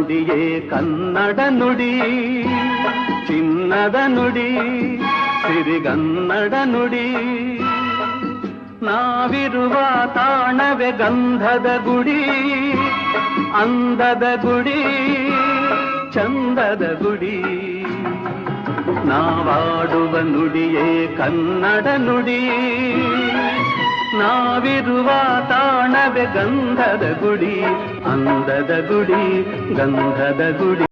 ನುಡಿಯೇ ಕನ್ನಡ ನುಡಿ, ಚಿನ್ನದ ನುಡಿ, ಸಿರಿಗನ್ನಡ ನುಡಿ. ನಾವಿರುವ ತಾಣವೇ ಗಂಧದ ಗುಡಿ, ಅಂದದ ಗುಡಿ, ಚಂದದ ಗುಡಿ. ನಾವಾಡುವ ನುಡಿಯೇ ಕನ್ನಡ ನುಡಿ, ನಾವಿರುವ ತಾಣವೇ ಗಂಧದ ಗುಡಿ, ಅಂದದ ಗುಡಿ, ಗಂಧದ ಗುಡಿ.